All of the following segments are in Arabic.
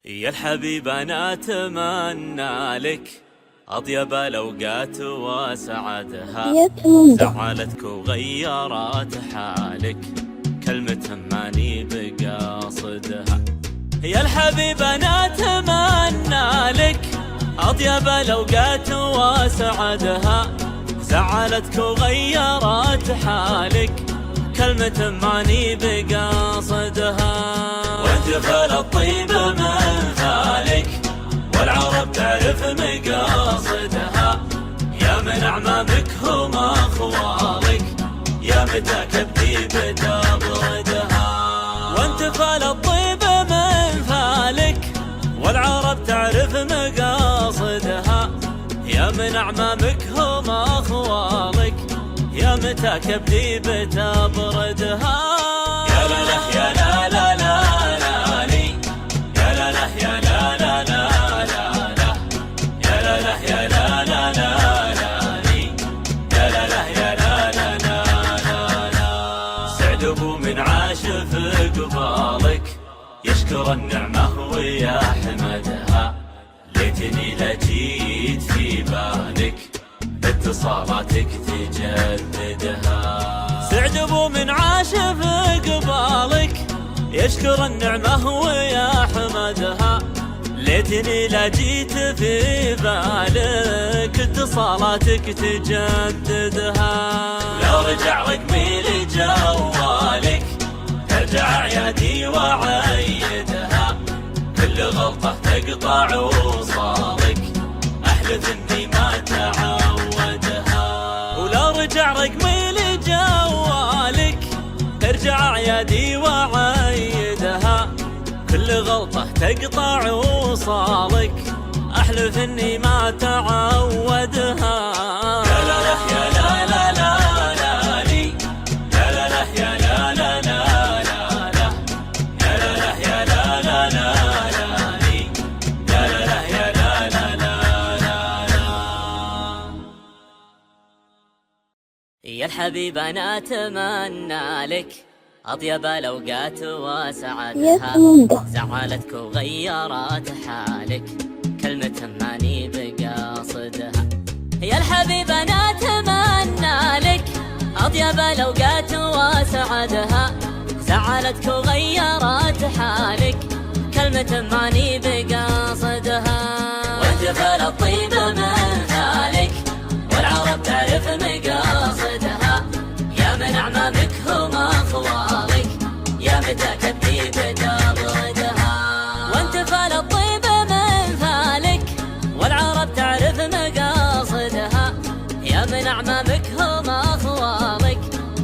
يا الحبيب أنا أتمنى لك أطيب الأوقات وسعادها، زعلتك وغيرت حالك كلمة ماني بقاصدها. يا الحبيب أنا أتمنى لك أطيب الأوقات وسعادها، زعلتك وغيرت حالك كلمة ماني بقاصدها. وانت فالطيب من ذلك والعرب تعرف مقاصدها، يا من أعمامك هم أخوالك يا متى كبدي بتبردها. وانت فالطيب من ذلك والعرب تعرف مقاصدها، يا من أعمامك هم أخوالك يا متى كبدي بتبردها. يا لا لا يا لا لا لا لا لي، يا لا لا يا لا لا لا لا لا، يا لا لا يا لا لا لا لا لي، يا لا لا يا لا لا لا لا لا. سعد ابو من عاش في قبالك يشكر النعمة ويحمدها، ليتني لجيت في بالك اتصالاتك تجددها. سعد ابو من عاش في قبالك يشكر النعمة ويحمدها، ليتني لجيت في بالك اتصالاتك تجددها. لو رجع رقمي لجوالك ترجع اعيادي وعيدها، كل غلطة تقطع وصالك احلف اني ما تعودها. ولو رجع رقمي لجوالك ترجع اعيادي وعيدها، كل غلطة تقطع وصالك احلف اني ما تعودها. يا لا لا يا لا لا لا لا لي، يا لا لا يا لا لا لا لا لا، يا لا لا يا لا لا لا لي، يا لا لا يا لا لا لا لا. يا الحبيب أنا أتمنى لك أطيب الأوقات وسعادها، زعلتك وغيرت حالك كلمة ماني بقاصدها. يا الحبيب أنا أتمنى لك أطيب الأوقات وسعادها، زعلتك وغيرت حالك كلمة ماني بقاصدها. وانت فالطيب من ذلك والعرب تعرف مقاصدها، يا من أعمامك هم أخوالك يا متى كبدي بتبردها. وانت فالطيب من ذلك والعرب تعرف مقاصدها، يا من أعمامك هم أخوالك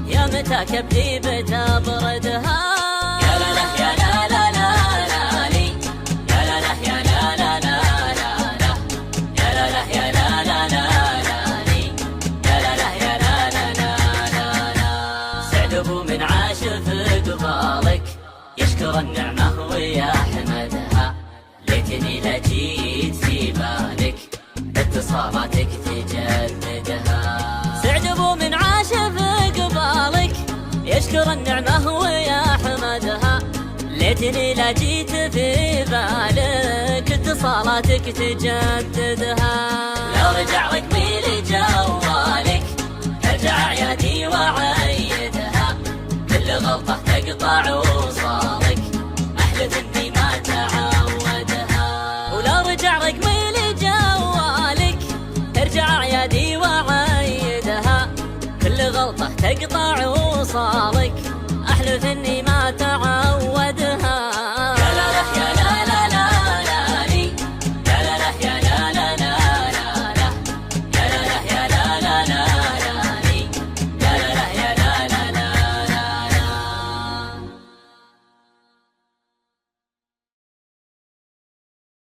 يا متى كبدي بتبردها. يا لا لا يا لا لا لا لا لي، يا لا لا يا لا لا لا لا لا، يا لا لا يا لا لا لا لي، يا لا لا يا لا لا لا لا. سعد ابو من عاش في قبالك يشكر النعمة ويحمدها، ليتني لجيت في بالك اتصالاتك تجددها. سعد ابو من عاش في قبالك يشكر النعمة ويحمدها، ليتني لجيت في بالك اتصالاتك تجددها. لو رجع رقمي لجوالك ترجع اعيادي وعيدها، كل غلطة تقطع وصالك احلف اني ما تعودها. ولو رجع رقمي لجوالك ترجع اعيادي وعيدها، كل غلطة تقطع وصالك احلف اني ما تعودها.